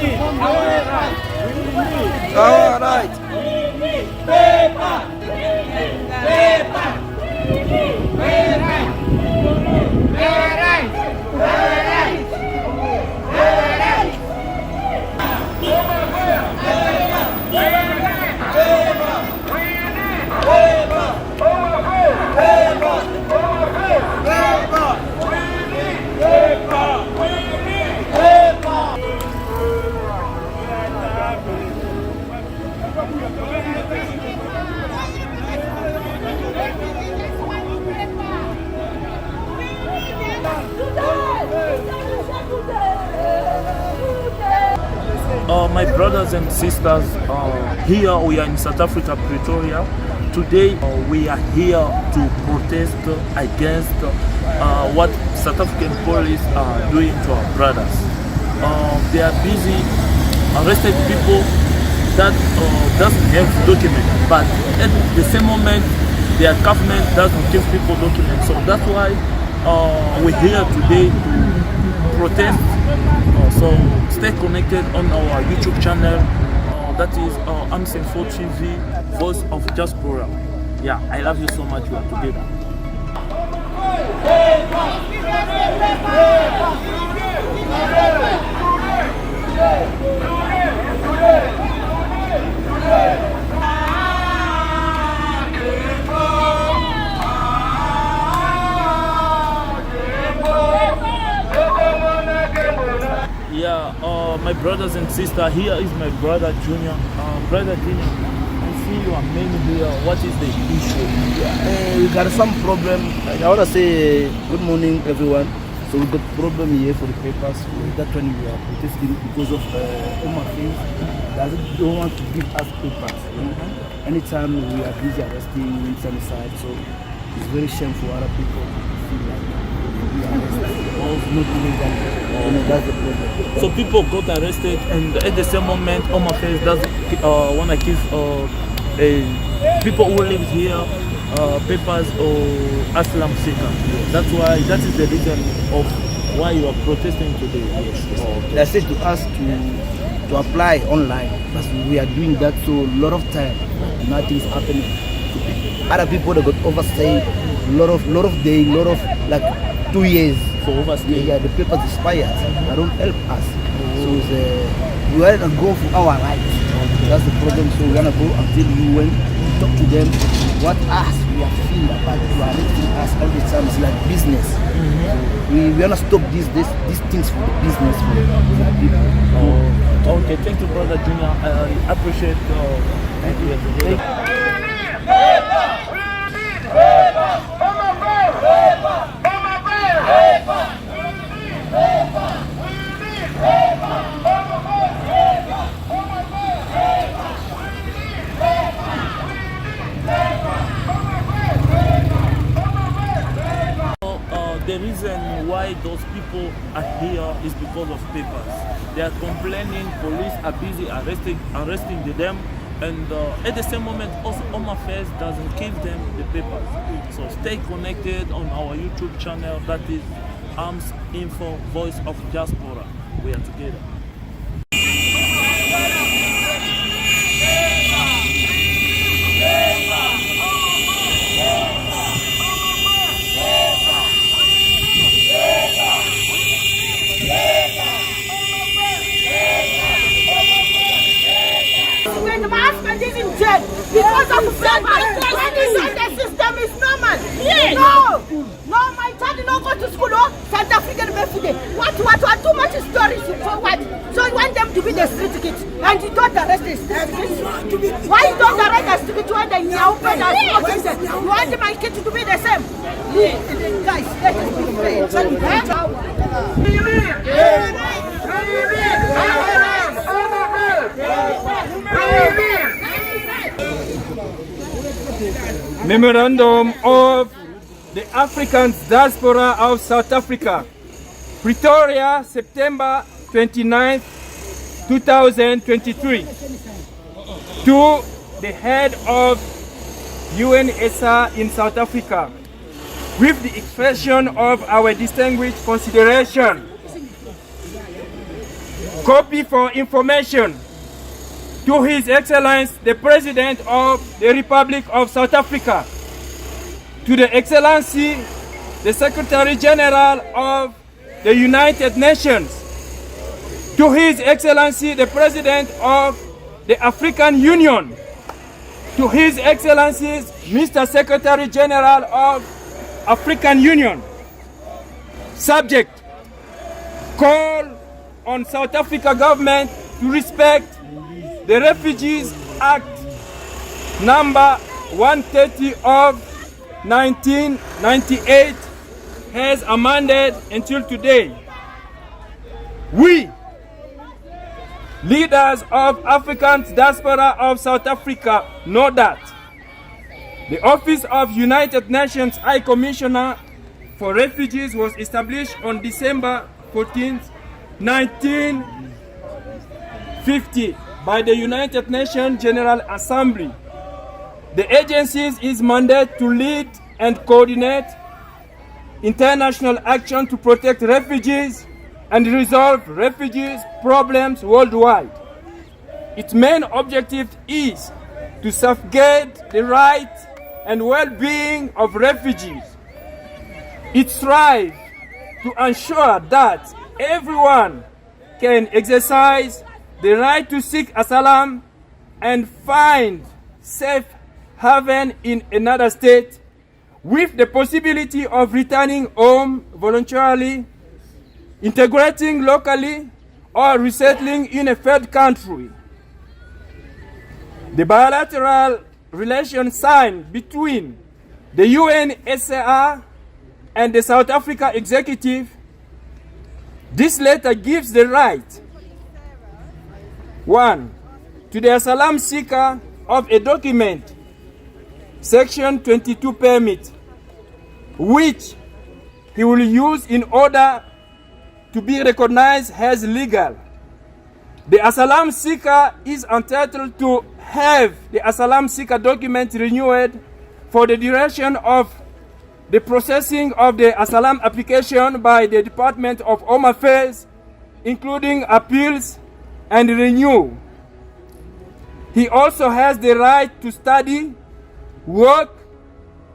need our right. Our right. Paper. Paper. My brothers and sisters, here we are in South Africa, Pretoria. Today we are here to protest against what South African police are doing to our brothers. They are busy arresting people that doesn't have documents, but at the same moment their government doesn't give people documents. So that's why we're here today to protest. So stay connected on our YouTube channel, that is AMS-INFO TV, Voice of Diaspora. Yeah, I love you so much. We are together. Yeah, my brothers and sisters, here is my brother Junior. Brother Junior, I see you are many here. What is the issue? We got some problem. I want to say good morning, everyone. So we got problem here for the papers. That one we are protesting because of Omar Faye don't want to give us papers. Anytime we are busy arresting some side, so it's very shameful for other people to feel like we are arrested. Not illegal. That's the problem. So people got arrested, and at the same moment, Omar Faye doesn't want to give people who live here papers or asylum seekers. That's why, that is the reason of why you are protesting today. They said to us to apply online, but we are doing that, so a lot of time nothing is happening. Other people that got overstayed, lot of days, like 2 years. For overstay. Yeah, the papers expired. They don't help us. So we want to go for our rights. That's the problem. So we're gonna go until you went talk to them. What us we are feeling about you are arresting us all the time. It's like business. We wanna stop these things for the business for the people. Okay, thank you, brother Junior. I appreciate. Thank you. The reason why those people are here is because of papers. They are complaining police are busy arresting them, and at the same moment also Omar Faye doesn't give them the papers. So stay connected on our YouTube channel, that is AMS-INFO Voice of Diaspora. We are together. Because of when the system is normal. Yes. No, my child no go to school. Oh, South African refugee. What? Too much stories for what? So you want them to be the street kids, and you don't arrest the street kids. Why you don't arrest the street kids when they now open us? You want my kids to be the same? Guys, let us be fair. Memorandum of the African Diaspora of South Africa, Pretoria, September 29th, 2023. To the head of UNHCR in South Africa, with the expression of our distinguished consideration Copy for information to His Excellency the President of the Republic of South Africa, to the Excellency the Secretary General of the United Nations, to His Excellency the President of the African Union, to His Excellencies Mr. Secretary General of African Union. Subject: call on South Africa government to respect the Refugees Act number 130 of 1998 as amended until today. We, leaders of African diaspora of South Africa, know that the Office of United Nations High Commissioner for Refugees was established on December 14, 1950 by the United Nations General Assembly. The agency is mandated to lead and coordinate international action to protect refugees and resolve refugees' problems worldwide. Its main objective is to safeguard the rights and well-being of refugees. It strives to ensure that everyone can exercise the right to seek asylum and find safe haven in another state, with the possibility of returning home voluntarily, integrating locally, or resettling in a third country. The bilateral relation signed between the UNHCR and the South Africa executive, this letter gives the right: 1. To the asylum seeker of a document, Section 22 permit, which he will use in order to be recognized as legal. The asylum seeker is entitled to have the asylum seeker document renewed for the duration of the processing of the asylum application by the Department of Home Affairs, including appeals and renewal. He also has the right to study, work,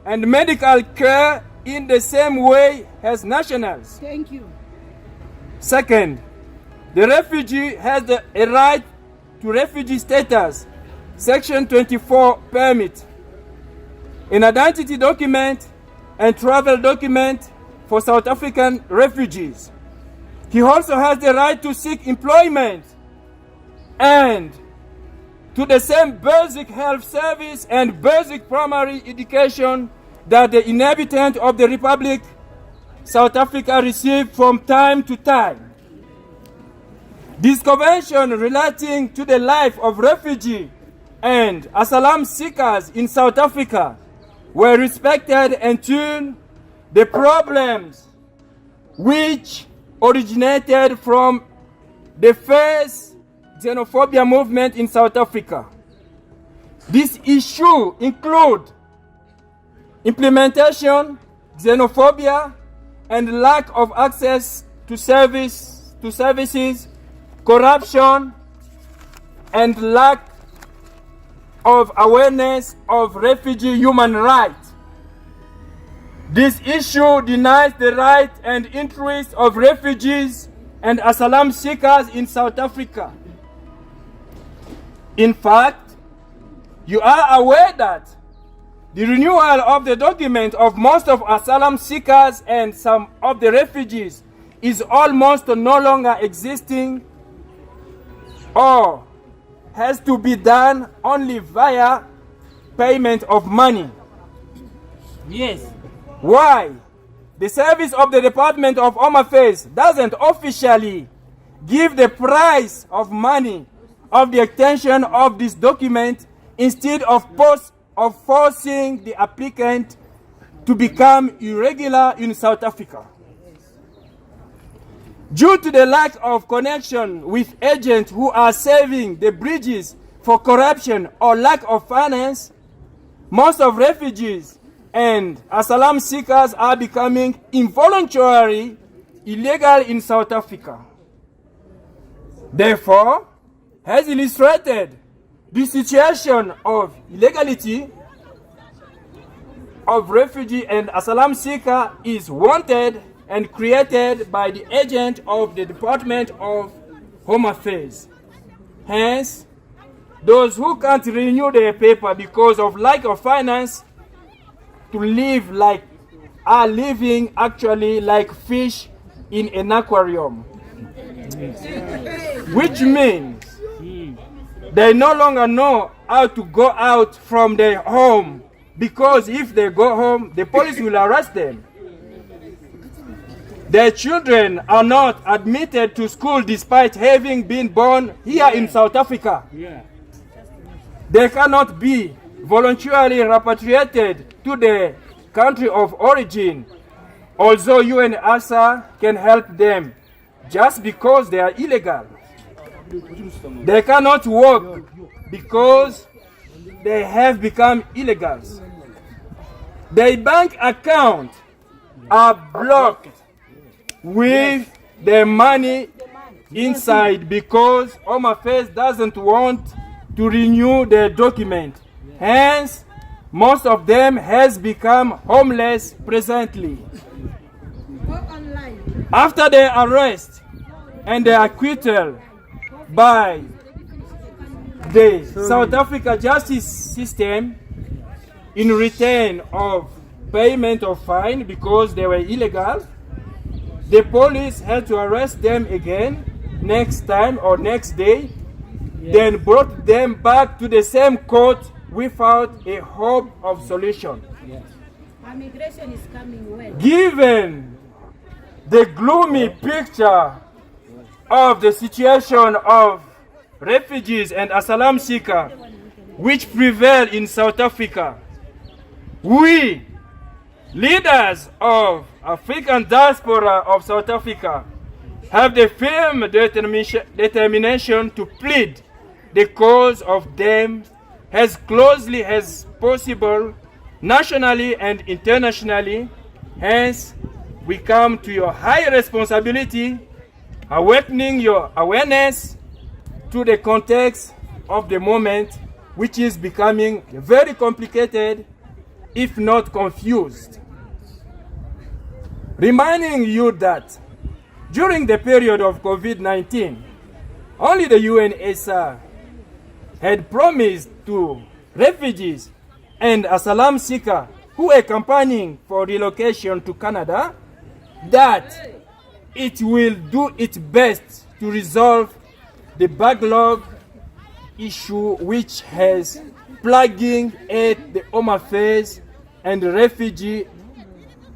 and medical care in the same way as nationals. Thank you. Second, the refugee has a right to refugee status, Section 24 permit, an identity document and travel document for South African refugees. He also has the right to seek employment and to the same basic health service and basic primary education that the inhabitants of the Republic South Africa receive from time to time. This convention relating to the life of refugees and asylum seekers in South Africa were respected until the problems which originated from the first xenophobia movement in South Africa. This issue include implementation, xenophobia, and lack of access to services, corruption, and lack of awareness of refugee human rights. This issue denies the right and interests of refugees and asylum seekers in South Africa. In fact, you are aware that the renewal of the document of most of asylum seekers and some of the refugees is almost no longer existing or has to be done only via payment of money. Yes. Why? The service of the Department of Home Affairs doesn't officially give the price of money of the extension of this document, instead of forcing the applicant to become irregular in South Africa. Due to the lack of connection with agents who are saving the bridges for corruption or lack of finance, most of refugees and asylum seekers are becoming involuntarily illegal in South Africa. therefore, has illustrated the situation of illegality of refugee and asylum seeker is wanted and created by the agent of the Department of Home Affairs. Hence, those who can't renew their paper because of lack of finance to live like are living actually like fish in an aquarium, which means they no longer know how to go out from their home, because if they go home, the police will arrest them. Their children are not admitted to school despite having been born here in South Africa. They cannot be voluntarily repatriated to the country of origin, although UNHCR can help them just because they are illegal. They cannot work because they have become illegals. Their bank accounts are blocked with their money inside because Home Affairs doesn't want to renew their document. Hence, most of them has become homeless presently. After their arrest and their acquittal by the South Africa justice system in return of payment of fine because they were illegal, the police had to arrest them again next time or next day, then brought them back to the same court without a hope of solution. Immigration is coming well. Given the gloomy picture of the situation of refugees and asylum seekers which prevail in South Africa, we, leaders of African diaspora of South Africa, have the firm determination to plead the cause of them as closely as possible, nationally and internationally. Hence, we come to your high responsibility, awakening your awareness to the context of the moment, which is becoming very complicated, if not confused. Reminding you that during the period of COVID-19, only the UNHCR had promised to refugees and asylum seekers who were campaigning for relocation to Canada that it will do its best to resolve the backlog issue which has plaguing at the Home Affairs and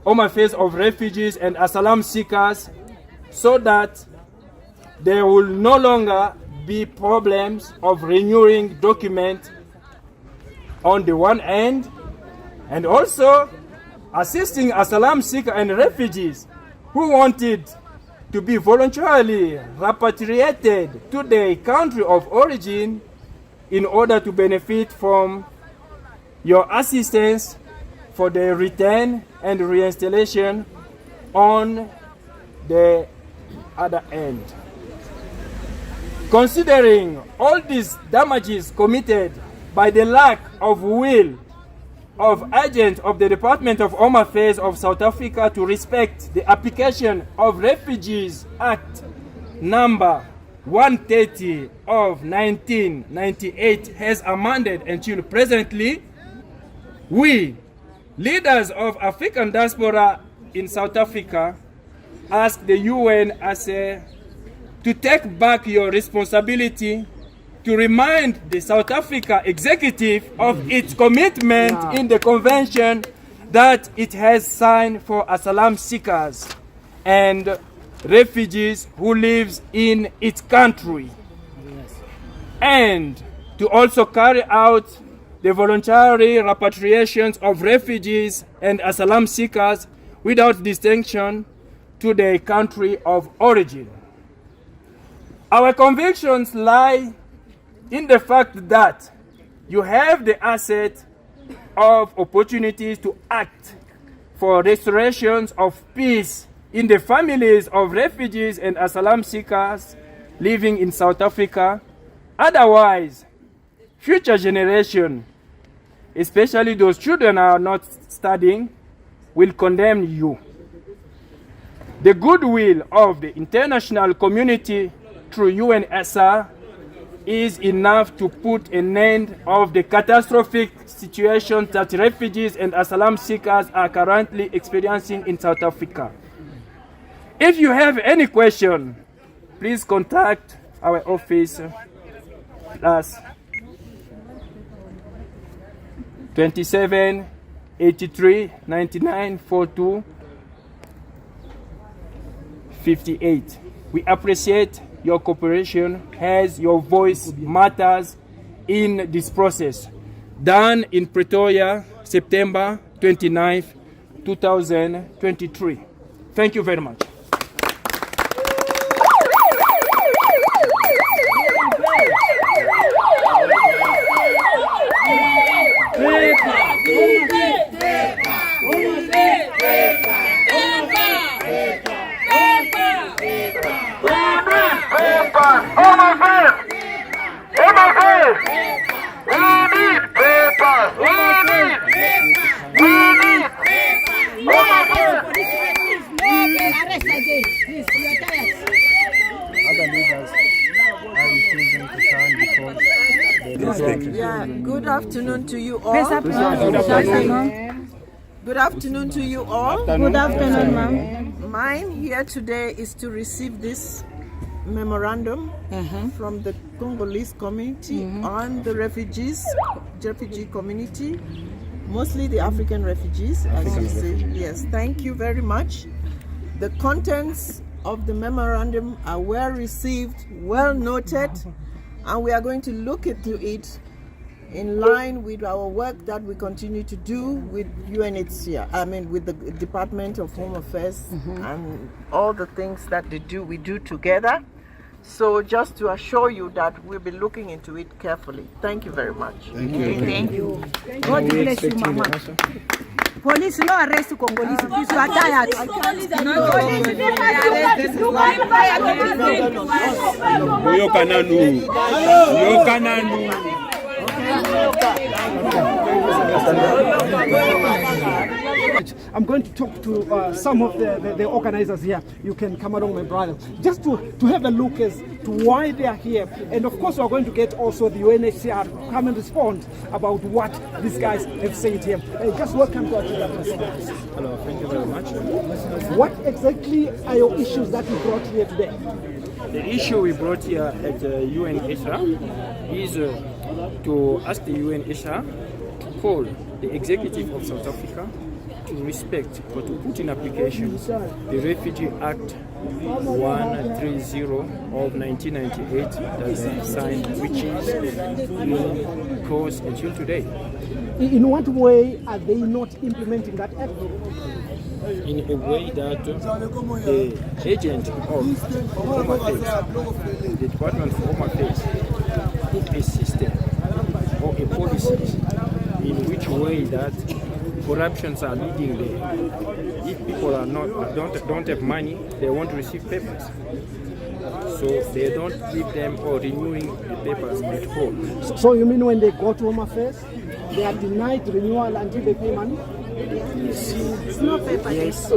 Home Affairs of refugees and asylum seekers, so that there will no longer be problems of renewing documents on the one end, and also assisting asylum seekers and refugees who wanted to be voluntarily repatriated to their country of origin in order to benefit from your assistance for their return and reinstallation on the other end. Considering all these damages committed by the lack of will of agents of the Department of Home Affairs of South Africa to respect the application of Refugees Act number 130 of 1998 has amended until presently, we, leaders of African diaspora in South Africa, ask the UNHCR to take back your responsibility to remind the South Africa executive of its commitment in the convention that it has signed for asylum seekers and refugees who live in its country, and to also carry out the voluntary repatriations of refugees and asylum seekers without distinction to their country of origin. Our convictions lie in the fact that you have the asset of opportunities to act for restorations of peace in the families of refugees and asylum seekers living in South Africa. Otherwise, future generation, especially those children who are not studying, will condemn you. The goodwill of the international community through UNHCR is enough to put an end of the catastrophic situation that refugees and asylum seekers are currently experiencing in South Africa. If you have any question, please contact our office plus 27 83 99 42 58. We appreciate your cooperation as your voice matters in this process. Done in Pretoria, September 29, 2023. Thank you very much. Yeah, good afternoon to you all. Good afternoon to you all. Good afternoon, ma'am. Mine here today is to receive this memorandum from the Congolese community on the refugee community, mostly the African refugees, as you say. Yes, thank you very much. The contents of the memorandum are well received, well noted, and we are going to look into it in line with our work that we continue to do with UNHCR, with the Department of Home Affairs and all the things that we do together. So just to assure you that we'll be looking into it carefully. Thank you very much. Thank you. God bless you, Mama. Police no arrest Congolese. Please, you are tired. I'm going to talk to some of the organizers here. You can come along, my brother, just to have a look as to why they are here. And of course, we're going to get also the UNHCR to come and respond about what these guys have said here. Just welcome to our program. Hello, thank you very much. What exactly are your issues that you brought here today? The issue we brought here at UNHCR is to ask the UNHCR to call the executive of South Africa to respect or to put in application the Refugee Act 130 of 1998 that they signed, which is in course until today. In what way are they not implementing that act? In a way that the agent of Home Affairs, the Department of Home Affairs, put a system or a policy in which way that corruptions are leading there. If people are don't have money, they won't receive papers. So they don't give them or renewing the papers at all. So you mean when they go to Home Affairs, they are denied renewal until they pay money? It's no paper. Yes,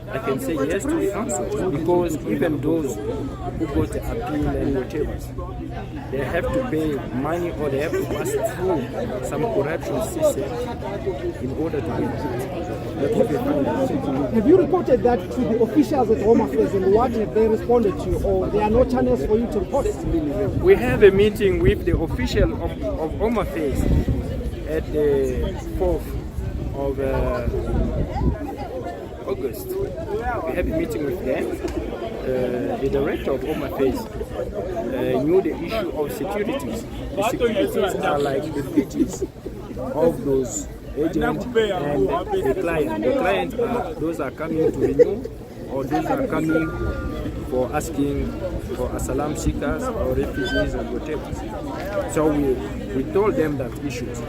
I can say yes to the answer, because even those who go to appeal and whatever, they have to pay money or they have to pass through some corruption system in order to get it. Have you reported that to the officials at Home Affairs, and what have they responded to you, or there are no channels for you to report? We have a meeting with the official of Home Affairs at the 4th of August. We have a meeting with them. The director of Home Affairs knew the issue of securities. The securities are like the duties of those agents and the client. The clients are those are coming to renew, or those are coming for asking for asylum seekers or refugees or whatever. So we told them that issues.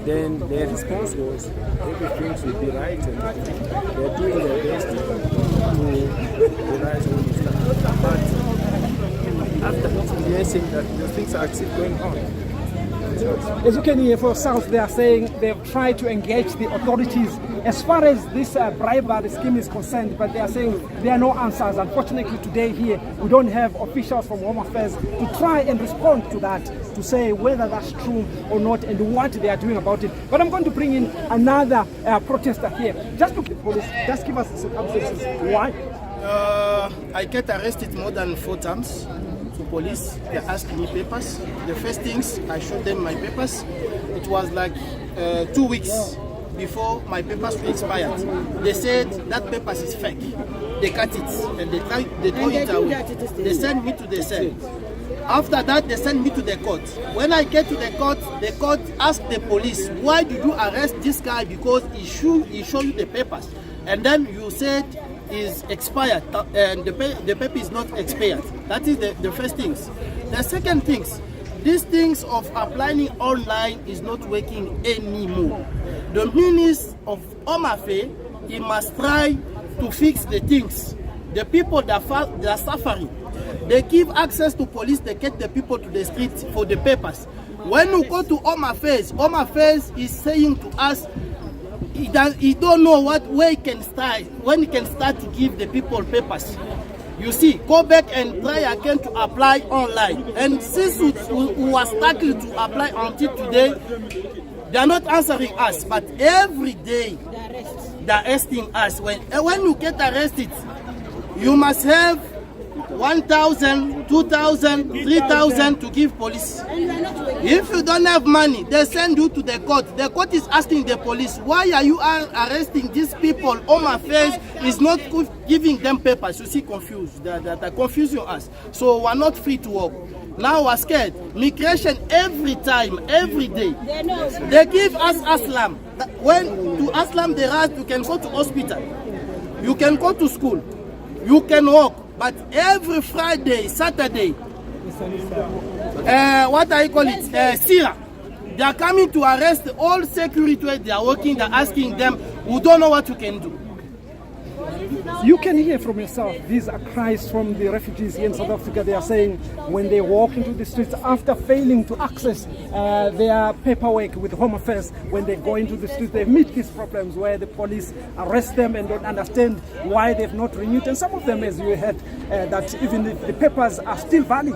Then their response was everything will be right, and they're doing their best to realize all this stuff. But after experiencing that the things are still going on. As you can hear for yourself, they are saying they've tried to engage the authorities as far as this bribery scheme is concerned, but they are saying there are no answers. Unfortunately, today here, we don't have officials from Home Affairs to try and respond to that, to say whether that's true or not and what they are doing about it. But I'm going to bring in another protester here. Just to police, just give us the circumstances. Why? I get arrested more than 4 times. To police, they asked me papers. The first things, I showed them my papers. It was like 2 weeks before my papers were expired. They said that papers is fake. They cut it and they throw it away. They sent me to the cell. After that, they sent me to the court. When I get to the court asked the police, why did you arrest this guy? Because he showed you the papers. And then you said is expired and the paper is not expired. That is the first things. The second things, these things of applying online is not working anymore. The Minister of Home Affairs, he must try to fix the things. The people that are suffering, they give access to police, they get the people to the streets for the papers. When you go to Home Affairs is saying to us, he don't know where he can start, when he can start to give the people papers. You see, go back and try again to apply online. And since we are struggling to apply until today, they are not answering us. But every day, they are arresting us. When you get arrested, you must have 1,000, 2,000, 3,000 to give police. If you don't have money, they send you to the court. The court is asking the police, why are you arresting these people? Home Affairs is not giving them papers. You see, confused. They're confusing us. So we're not free to work. Now we're scared. Migration every time, every day. They give us ASYLUM. When to ASYLUM they ask, you can go to hospital. You can go to school. You can walk. But every Friday, Saturday, what I call it, SIRA, they are coming to arrest all security where they are working. They're asking them, we don't know what you can do. You can hear from yourself, these are cries from the refugees here in South Africa. They are saying when they walk into the streets after failing to access their paperwork with Home Affairs, when they go into the streets, they meet these problems where the police arrest them and don't understand why they've not renewed. And some of them, as you heard, that even if the papers are still valid,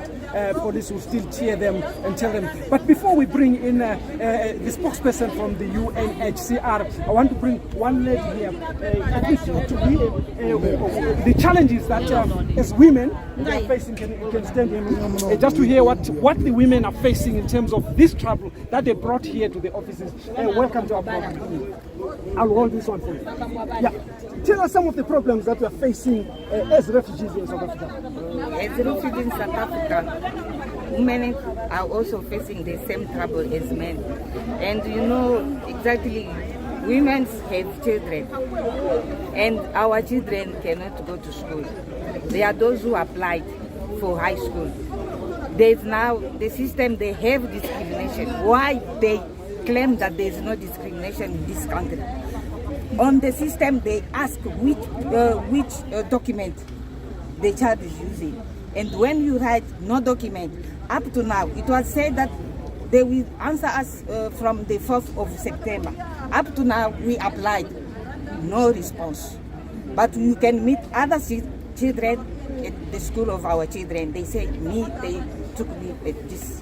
police will still cheer them and tell them. But before we bring in the spokesperson from the UNHCR, I want to bring one lady here, at least to hear the challenges that as women they are facing. You can stand here just to hear what the women are facing in terms of this trouble that they brought here to the offices. Welcome to our program. I'll hold this one for you. Yeah, tell us some of the problems that we are facing as refugees in South Africa. As refugees in South Africa, women are also facing the same trouble as men. And you know exactly, women have children, and our children cannot go to school. There are those who applied for high school. There's now the system, they have discrimination. Why they claim that there's no discrimination in this country? On the system, they ask which document the child is using. And when you write no document, up to now, it was said that they will answer us from the 4th of September. Up to now, we applied, no response. But you can meet other children at the school of our children. They say, they took me at this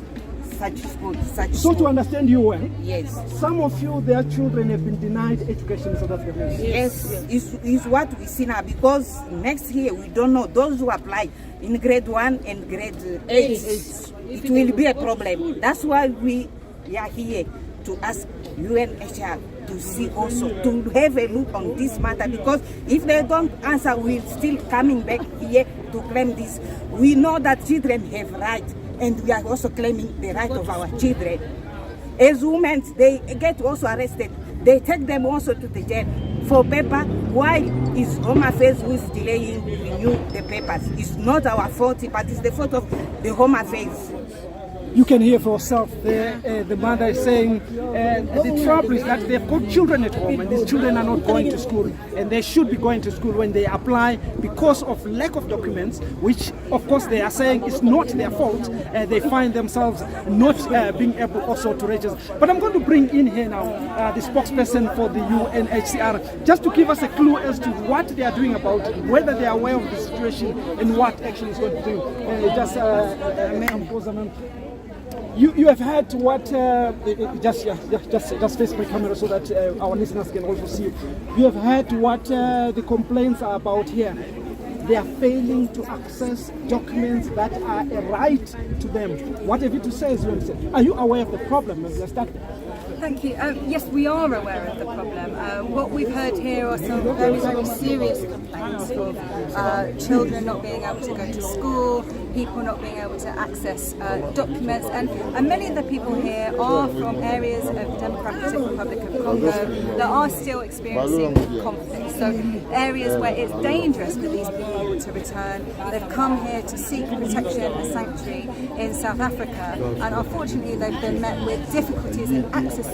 such school, So to understand you well, yes, some of you, their children have been denied education in South Africa. Yes, it's what we see now, because next year we don't know those who apply in grade 1 and grade 8. It will be a problem. That's why we are here to ask UNHCR to see also, to have a look on this matter, because if they don't answer, we're still coming back here to claim this. We know that children have rights, and we are also claiming the right of our children. As women, they get also arrested. They take them also to the jail for paper. Why is Home Affairs who is delaying renew the papers? It's not our fault, but it's the fault of the Home Affairs. You can hear for yourself there, the mother is saying the trouble is that they've got children at home and these children are not going to school, and they should be going to school when they apply because of lack of documents, which of course they are saying is not their fault. They find themselves not being able also to register. But I'm going to bring in here now the spokesperson for the UNHCR just to give us a clue as to what they are doing about it, whether they are aware of the situation and what action is going to do. You have heard what just face my camera so that our listeners can also see. You have heard what the complaints are about here. They are failing to access documents that are a right to them. What have you to say, UNHCR? Are you aware of the problem? Thank you. Yes, we are aware of the problem. What we've heard here are some very, very serious complaints of children not being able to go to school, people not being able to access documents, and many of the people here are from areas of the Democratic Republic of Congo that are still experiencing conflict. So areas where it's dangerous for these people to return. They've come here to seek protection and sanctuary in South Africa, and unfortunately they've been met with difficulties in accessing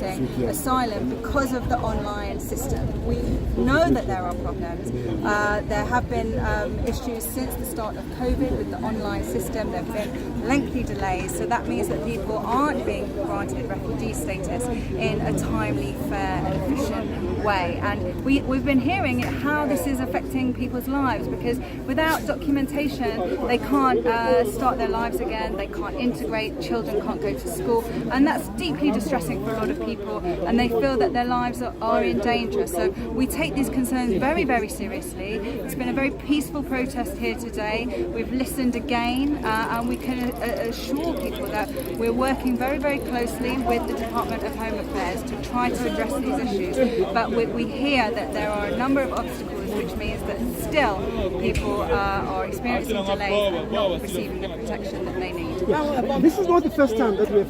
asylum because of the online system. We know that there are problems. There have been issues since the start of COVID with the online system. There have been lengthy delays, so that means that people aren't being granted refugee status in a timely, fair and efficient way. And we've been hearing how this is affecting people's lives, because without documentation they can't start their lives again, they can't integrate, children can't go to school, and that's deeply distressing for a lot of people, and they feel that their lives are in danger. So we take these concerns very, very seriously. It's been a very peaceful protest here today. We've listened again, and we can assure people that we're working very, very closely with the Department of Home Affairs to try to address these issues. But we hear that there are a number of obstacles, which means that still people are experiencing delays and not receiving the protection that they need. Yeah. This is not the first time that we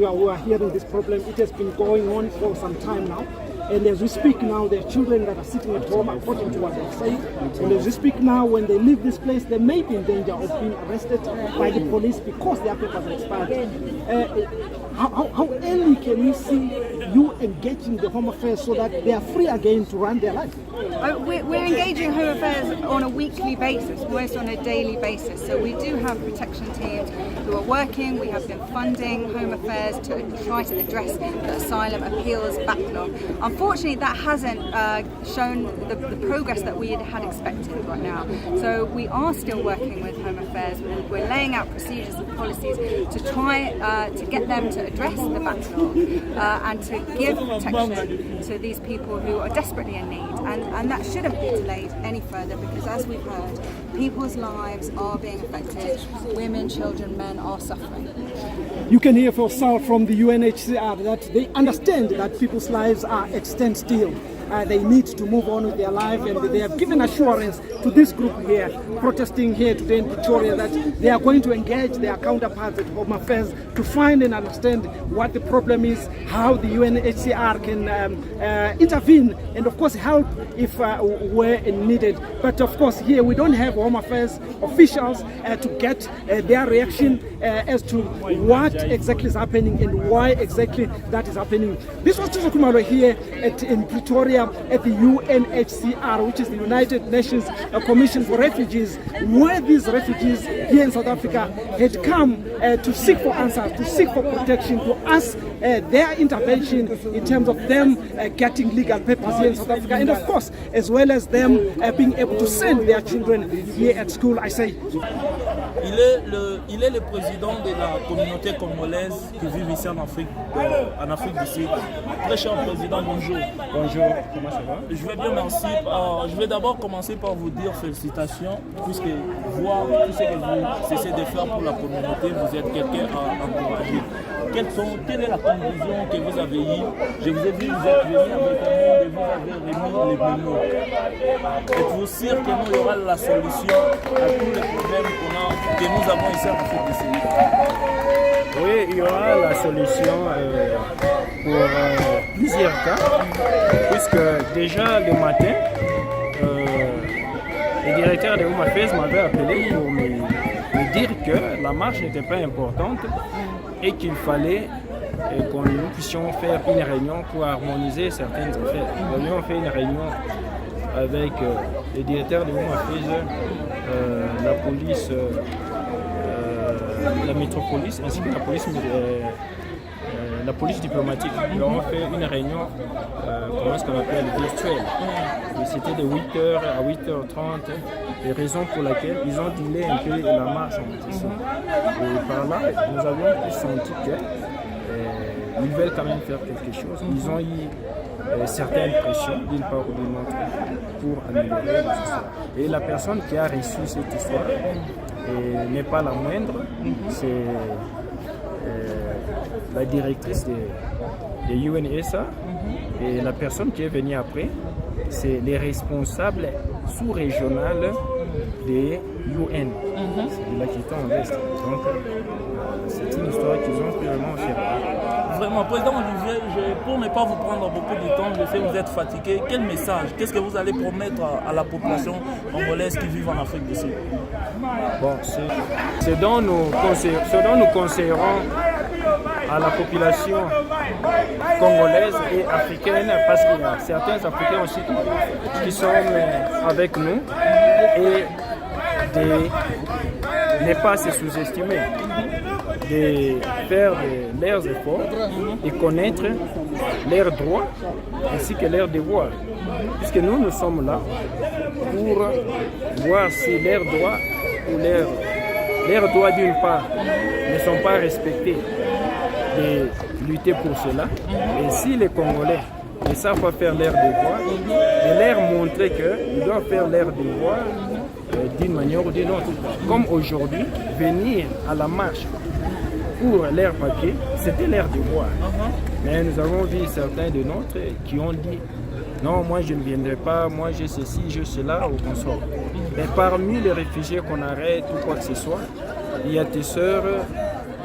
are hearing this problem. It has been going on for some time now. And as we speak now, there are children that are sitting at home according to what they're saying. And as we speak now, when they leave this place, they may be in danger of being arrested by the police because their papers are expired. How early can we see you engaging the Home Affairs so that they are free again to run their life? We're engaging Home Affairs on a weekly basis, almost on a daily basis. So we do have protection teams who are working. We have been funding Home Affairs to try to address the asylum appeals backlog. Unfortunately, that hasn't shown the progress that we had expected right now. So we are still working with Home Affairs. We're laying out procedures and policies to try to get them to address the backlog and to give protection to these people who are desperately in need. And that shouldn't be delayed any further, because as we've heard, people's lives are being affected. Women, children, men are suffering. You can hear for yourself from the UNHCR that they understand that people's lives are at standstill. They need to move on with their life, and they have given assurance to this group here, protesting here today in Pretoria, that they are going to engage their counterparts at Home Affairs to find and understand what the problem is, how the UNHCR can intervene, and of course help if where needed. But of course here we don't have Home Affairs officials to get their reaction as to what exactly is happening and why exactly that is happening. This was Tuzo Kumalo here in Pretoria at the UNHCR, which is the United Nations Commission for Refugees, where these refugees here in South Africa had come to seek for answers, to seek for protection, to ask their intervention in terms of them getting legal papers here in South Africa, and of course as well as them being able to send their children here at school. I say il est le président de la communauté congolaise qui vit ici en Afrique du Sud. Très cher président, bonjour. Bonjour, comment ça va? Je vais bien, merci. Je vais d'abord commencer par vous dire félicitations, puisque voir tout ce que vous essayez de faire pour la communauté, vous êtes quelqu'un à encourager. Quelle est la conclusion que vous avez eue? Je vous ai vu, vous êtes venu avec un monde et vous avez remis les mémos. Êtes-vous sûr que nous, il y aura la solution à tous les problèmes que nous avons ici en Afrique du Sud? Oui, il y aura la solution pour plusieurs cas, puisque déjà le matin, le directeur de Home Affairs m'avait appelé pour me dire que la marche n'était pas importante et qu'il fallait que nous puissions faire une réunion pour harmoniser certaines affaires. Nous avions fait une réunion avec les directeurs de Home Affairs, la police, la métropolis ainsi que la police diplomatique. Nous avons fait une réunion, comment est-ce qu'on appelle, virtuelle. C'était de 8h à 8h30, les raisons pour lesquelles ils ont dilé un peu la marche en question. Et par là, nous avions senti qu'ils veulent quand même faire quelque chose. Ils ont eu certaines pressions d'une part ou d'une autre pour améliorer la histoire. Et la personne qui a reçu cette histoire n'est pas la moindre, c'est la directrice de UNHCR et la personne qui est venue après, c'est les responsables sous-régionaux des UN, de la Quito en Est. Donc, c'est une histoire qu'ils ont vraiment fait. Vraiment, Président Olivier, pour ne pas vous prendre beaucoup de temps, je sais que vous êtes fatigué. Quel message, qu'est-ce que vous allez promettre à la population congolaise qui vit en Afrique du Sud? Bon, ce dont nous conseillerons à la population congolaise et africaine, parce qu'il y a certains Africains aussi qui sont avec nous, et de ne pas se sous-estimer, de faire leurs efforts et connaître leurs droits ainsi que leurs devoirs. Puisque nous sommes là pour voir si leurs droits ou leurs droits d'une part ne sont pas respectés, de lutter pour cela. Et si les Congolais ne savent pas faire leurs devoirs, de leur montrer qu'ils doivent faire leurs devoirs d'une manière ou d'une autre. Comme aujourd'hui, venir à la marche pour leurs papiers, c'était leur devoir. Mais nous avons vu certains de nôtres qui ont dit non, moi je ne viendrai pas, moi j'ai ceci, j'ai cela, ou consort. Mais parmi les réfugiés qu'on arrête ou quoi que ce soit, il y a tes soeurs,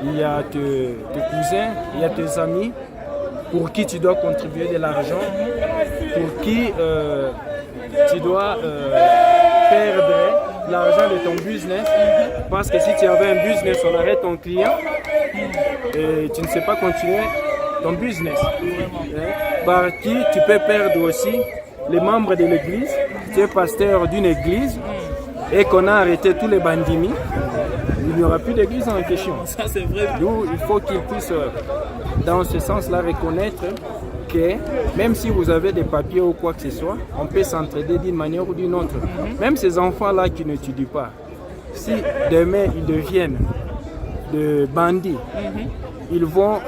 il y a tes cousins, il y a tes amis pour qui tu dois contribuer de l'argent, pour qui tu dois perdre l'argent de ton business, parce que si tu avais un business, on arrête ton client et tu ne sais pas continuer ton business. Par qui tu peux perdre aussi les membres de l'église. Tu es pasteur d'une église et qu'on a arrêté tous les bandits, il n'y aura plus d'église en question. Ça, c'est vrai. D'où il faut qu'ils puissent, dans ce sens-là, reconnaître que même si vous avez des papiers ou quoi que ce soit, on peut s'entraider d'une manière ou d'une autre. Même ces enfants-là qui n'étudient pas, si demain ils deviennent de bandits, ils vont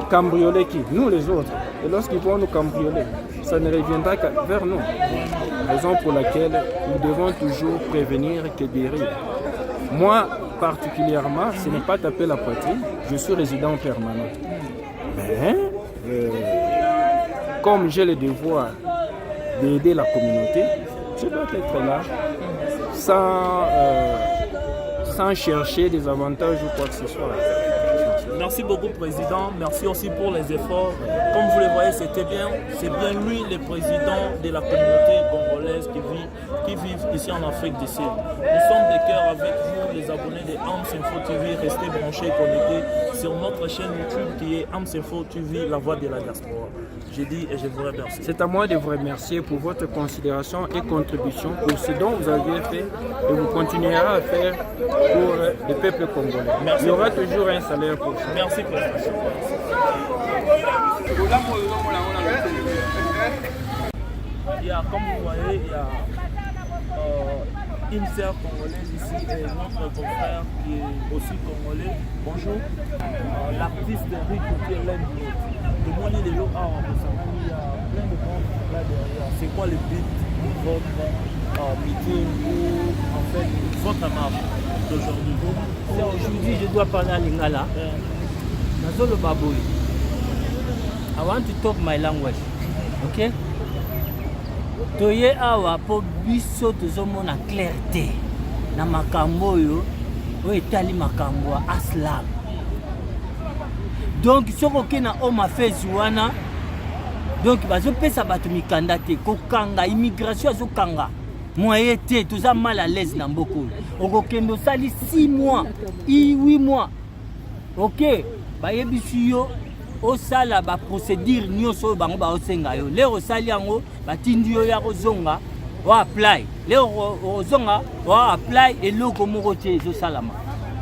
cambrioler qui? Nous les autres. Et lorsqu'ils vont nous cambrioler, ça ne reviendra qu'à vers nous. Raison pour laquelle nous devons toujours prévenir que guérir. Moi, particulièrement, ce n'est pas taper la poitrine, je suis résident permanent. Mais, comme j'ai le devoir d'aider la communauté, je dois être là sans chercher des avantages ou quoi que ce soit. Merci beaucoup, Président. Merci aussi pour les efforts. Comme vous le voyez, c'était bien. C'est bien lui, le président de la communauté congolaise qui vit ici en Afrique du Sud. Nous sommes de cœur avec vous, les abonnés de AMS-Info TV. Restez branchés et connectés sur notre chaîne YouTube qui est AMS-Info TV, la voix de la diaspora. Je dis et je vous remercie. C'est à moi de vous remercier pour votre considération et contribution pour ce dont vous avez fait et vous continuerez à faire pour le peuple congolais. Merci. Il y aura toujours un salaire pour ça. Merci, Président. Comme vous voyez, il y a une sœur congolaise ici et notre confrère qui est aussi congolais. Bonjour. L'artiste Rick qui est l'un de mon île de l'eau. Il y a plein de monde là derrière. C'est quoi le but de votre meeting ou en fait votre marche d'aujourd'hui? Aujourd'hui, je dois parler à Lingala. Nazolo Baboui. I want to talk my language. Okay? Toye awa po biso tozomona clarté na makambo oyo etali makambo ya ASYLUM. Donc soki na Home Affairs wana donc bazopesa bato mikanda te kokanga immigration azokanga moyen te toza mal à l'aise na mboko okokendo sali 6 mois 8 mois ok bayebisi yo osala ba procédure nyonso bango ba osenga yo lero osali yango batindi yo ya kozonga wa apply lero ozonga wa apply eloko moko te ezosalama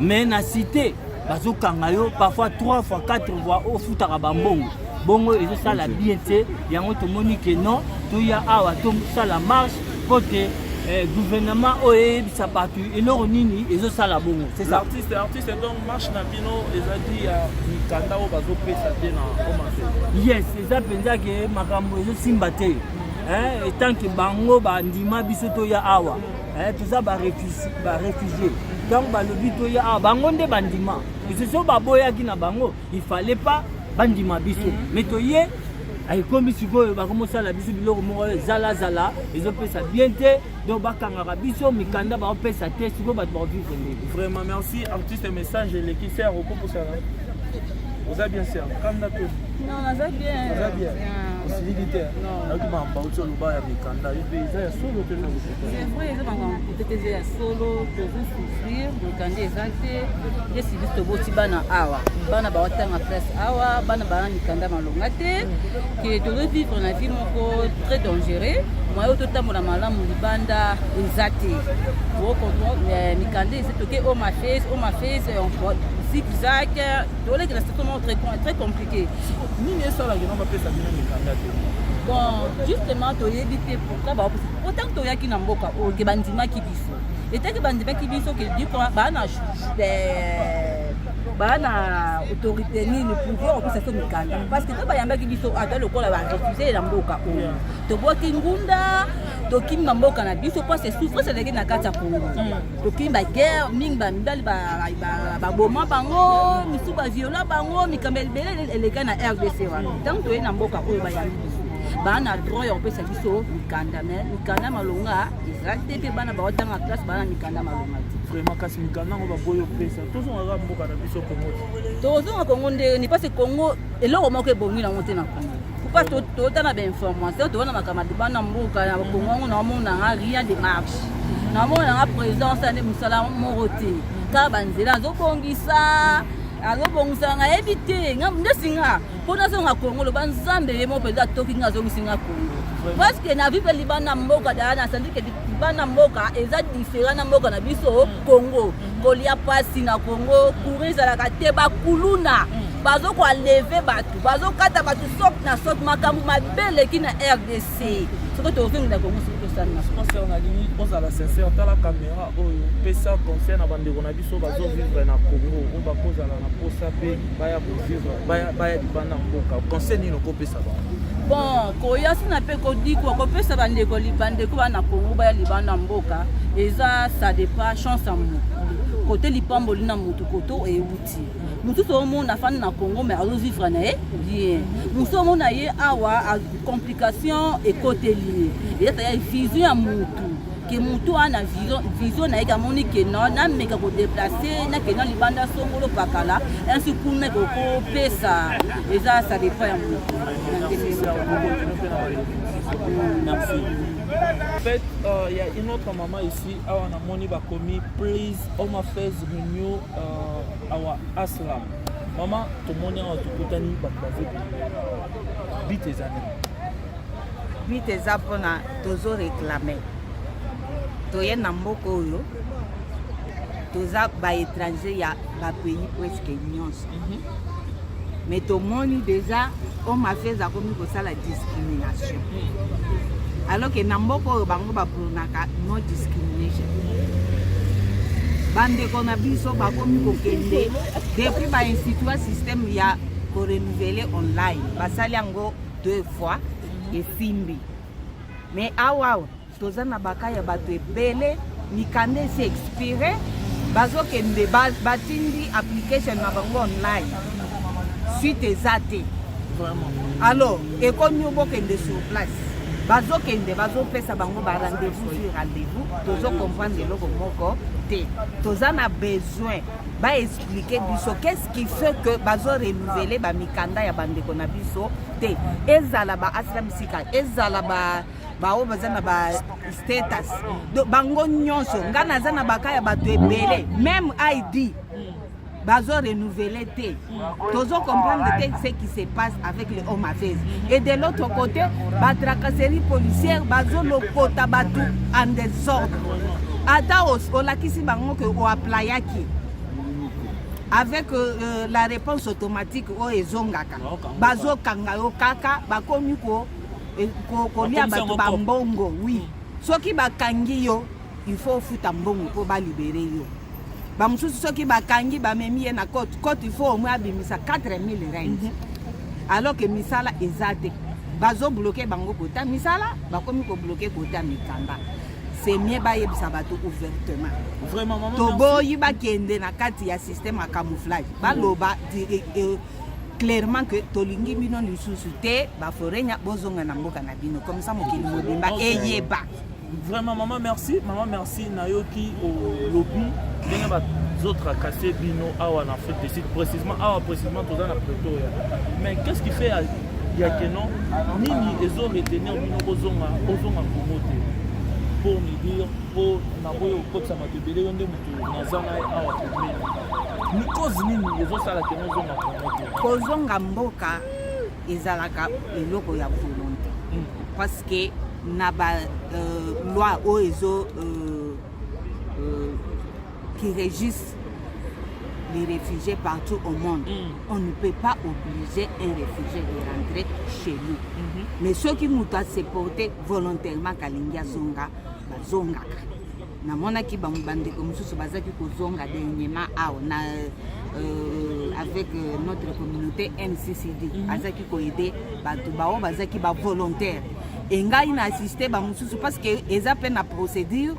mais na cité bazokanga yo parfois 3 fois 4 fois ofutaka bambongo bongo ezosala bien te yango tomoni ke non toya awa tosala marche pote gouvernement oyebisa bato eloko nini ezosala bongo c'est ça artiste donc marche na bino ezadi ya mikanda oyo bazopesa te na omase yes eza mpenza ke makambo ezosimba te etanke bango bandima biso toya awa toza baréfugie donc balobi toya awa bango nde bandima so baboyaki na bango il fallait pas bandima biso mais toye aikomi sikoyo bakomosala biso biloko moko zala ezopesa bien te donc bakangaka biso mikanda baopesa te sikoyo bato bakovivre ndenge. Vraiment merci artiste message eleki ser okomosala oza bien ser kanda to non naza bien oza bien osilili te nayoki bambauti oloba ya mikanda yo mpe eza ya solo te c'est vrai eza makambo peut-être eza ya solo tozosouffrir mikanda eza te nde sibisi toboti bana awa bana baotanga place awa bana bana mikanda malonga te ke tozovivre na vie moko très dangereux moyo totambola malamu libanda eza te mikanda eza toke oma face zigzag toleki na situation très compliqué nini esalaki na bapesa bino mikanda te bon justement toyebi te pourquoi baopesa autant toyaki na mboka oyo ke bandimaki biso etaki bandimaki biso ke diko bana autorité nini pouvoir opesa so mikanda parce que to bayambaki biso ata lokola barefuse na mboka oyo tobwaki ngunda tokimi mboka na biso po se souffrance eleki na kati ya Congo tokimi baguerre mingi bamibali baboma bango misu baviola bango mikambo ebele eleka na RDC wana ntango toye na mboka oyo bayambi biso bana droit ya kopesa biso mikanda mais mikanda malonga eza te mpe bana baotanga classe bana mikanda malonga te vraiment kasi mikanda ngo baboyo pesa tozongaka mboka na biso Congo tozonga Congo nde ni parce Congo eloko moko ebongi nango te na Congo pourquoi totana bainformation tobana makamadi bana mboka na Congo na omona rien de marche na omona nga présence ane mosala moko te kaka banzela azobongisa nga yebi te nde singa mpona zonga Congo loba nzambe ye mo mpenza toki nga zongisinga Congo parce que na vive libana mboka daya na sandi ke libana mboka eza différent na mboka na biso Congo kolia pasi na Congo courir ezalaka te bakuluna bazokoaleve bato bazokata bato soki na soki makambo mabeleki na RDC soki tofingila Congo soki tosalina sponsor nalingi ozala sincère tala caméra oyo pesa conseil na bandeko na biso bazovivre na Congo oyo bakozala na posa mpe baya kovivre baya libanda mboka conseil nini okopesa bango bon koya sina mpe kodikwa kopesa bandeko bana Congo baya libanda mboka eza ça dépend chance ya motu kote lipamboli na motu koto euti motu tomona afandi na Congo mais azovivre na ye bien mosu omona ye awa complication ekoteli eza ya vision ya motu ke motu ana vision na ye kamoni ke nameka kodeplace nakena libanda songolo pakala ainsi kuna kokopesa eza ça dépend ya motu. Merci. En fait, il y a une autre maman ici, on a moni bakomi, please, Home Affairs renew our ASYLUM. Maman, tout le monde est tout le temps bite eza mpona tozoreklame toye na mboka oyo toza baétranger ya bapays presque nyonso mais tomoni déjà Home Affairs akomi kosala discrimination alors que na mboka oyo bango bapronaka no discrimination bandeko na biso bakomi kokende depuis bainstitua système ya korenouveler online basali yango 2 fois esimbi mais awa toza na baka ya bato ebele mikanda esi expire bazokende batindi application na bango online suite eza te alors ekomi obokende sur place bazokende bazopesa bango ba rendez-vous sur rendez-vous tozo comprendre eloko moko te toza na besoin ba expliquer biso qu'est-ce qui fait que bazo renouveler ba mikanda ya bandeko na biso te ezala ba ASYLUM seekers ezala ba o bazana ba status bango nyonso ngana zana bakaya bato ebele même ID bazo renouveler te tozo comprendre ce qui se passe avec les hommes affairs et de l'autre côté ba tracasserie policière bazo lokota batu en désordre ata olakisi bango que o aplayaki avec la réponse automatique o ezongaka bazo kanga yo kaka bakomi ko kolia batu bambongo oui soki bakangi yo il faut futa mbongo po ba libérer yo bamususu soki bakangi bamemi ye na cote il faut au moins abimisa 4000 rand alors que misala ezate bazo bloquer bango kota misala bakomi ko bloquer kota mikanda c'est mieux ba yebisa bato ouvertement vraiment maman tobo yiba kende na kati ya système à camouflage baloba clairement que tolingi bino lisusu te ba forenya bozonga na mboka na bino comme ça mokili mobimba eyeba. Vraiment maman merci nayoki au lobby ndenge bazautres cassé bino awa en Afrique du Sud précisément dans la Pretoria mais qu'est-ce qui fait ya que non nini ezo retenir bino bozonga Congo te pour me dire pour na boyo ko ça matebele onde mutu nazana awa kumeli ni cause nini ezo sala que non zonga Congo te kozonga mboka ezalaka eloko ya volonté parce que na ba loi oezo qui régissent les réfugiés partout au monde. On ne peut pas obliger un réfugié de rentrer chez nous. Mais ceux qui nous doivent se porter volontairement kalingia zonga bazonga na mona ki bambande comme sous bazaki ko zonga dernièrement na avec notre communauté MCCD bazaki ko aider batu bao bazaki ba volontaire et ngai na assister ba mususu parce que eza pe na procédure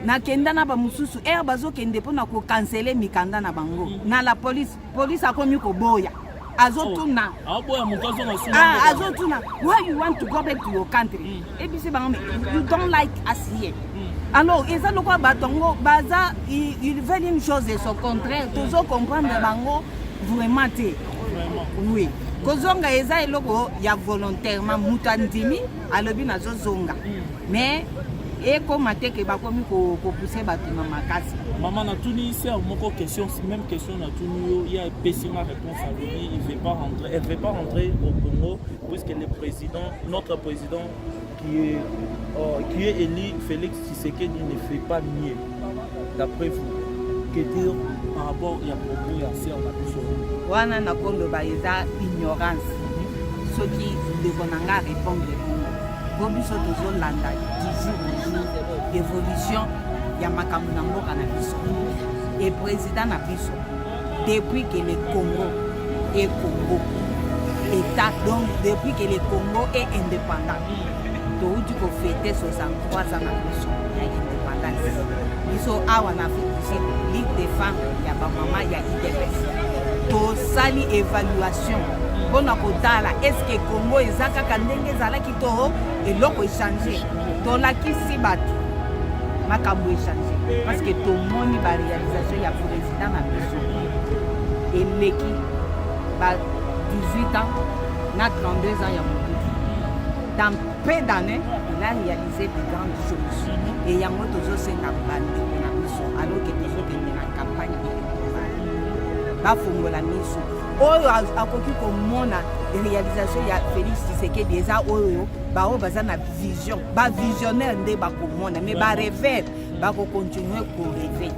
na kenda na ba mususu bazo kende pona ko canceler mikanda na bango na la police akomi ko boya azotuna azotuna why you want to go back to your country ebisi bango you don't like us here. Alors, ils ont quoi batongo baza ils veulent une chose et son contraire toujours comprendre bango vraiment te oui kozonga eza eloko ya volontairement mutandimi alobi na zonga mais et comme que bakomi ko pousser bato na makasi maman na tuni c'est moko question même question na tuni il y a pessima réponse à lui elle veut pas rentrer au Congo puisque le président notre président qui est élu Félix Tshisekedi ne fait pas mieux d'après vous que dire par rapport à propos ya sœur na biso wana na kondo ba eza ignorance ce qui devonanga répondre bobiso tozolanda du jour au jour évolution ya makambo na mboka na biso et président na biso depuis que le Congo est Congo état donc depuis que le Congo est indépendant touti ko fêter 63 ans na biso ya indépendance biso awa na Afrique Ligue des femmes ya ba mama ya IDPS to sali évaluation bona kotala est-ce que Congo ezaka kandenge ezalaki to eloko échanger to lakisi bato makambo échanger parce que to moni ba réalisation ya président na biso eleki ba 18 ans na 32 ans ya moto dans peu d'années il a réalisé de grandes choses et yango tozosenga bande na biso alors que tozokende na campagne électorale bafungola miso oyo akoki komona réalisation ya Félix Tshisekedi eza oyo bao baza na vision ba visionnaire nde bakomona mais ba rêver bako continuer ko rêver.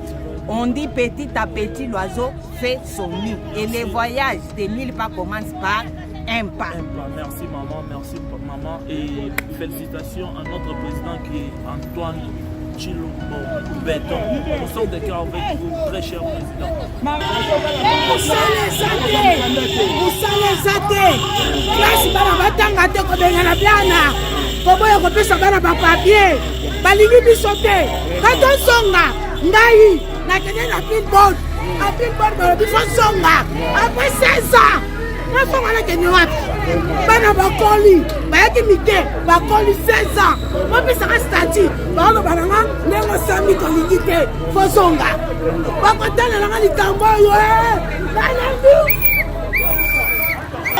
On dit petit à petit l'oiseau fait son nid et les voyages des 1000 pas commencent par un pas. Merci maman et félicitations à notre président qui est Antoine Chilombo Béton. Nous sommes de cœur avec vous, très cher président. Classe bana batanga te ko bengana plana. Koboya ko pesa bana ba papier. Balingi biso te. Kato songa ngai na kene na billboard. A billboard ba biso songa. Après 16 ans. Na songa na kene wapi? bana bakoli bayaki mike bakoli 16 ans bapesaka statut baoloba nanga ndenge osami tolingi te fozonga bakotalelanga likambo oyo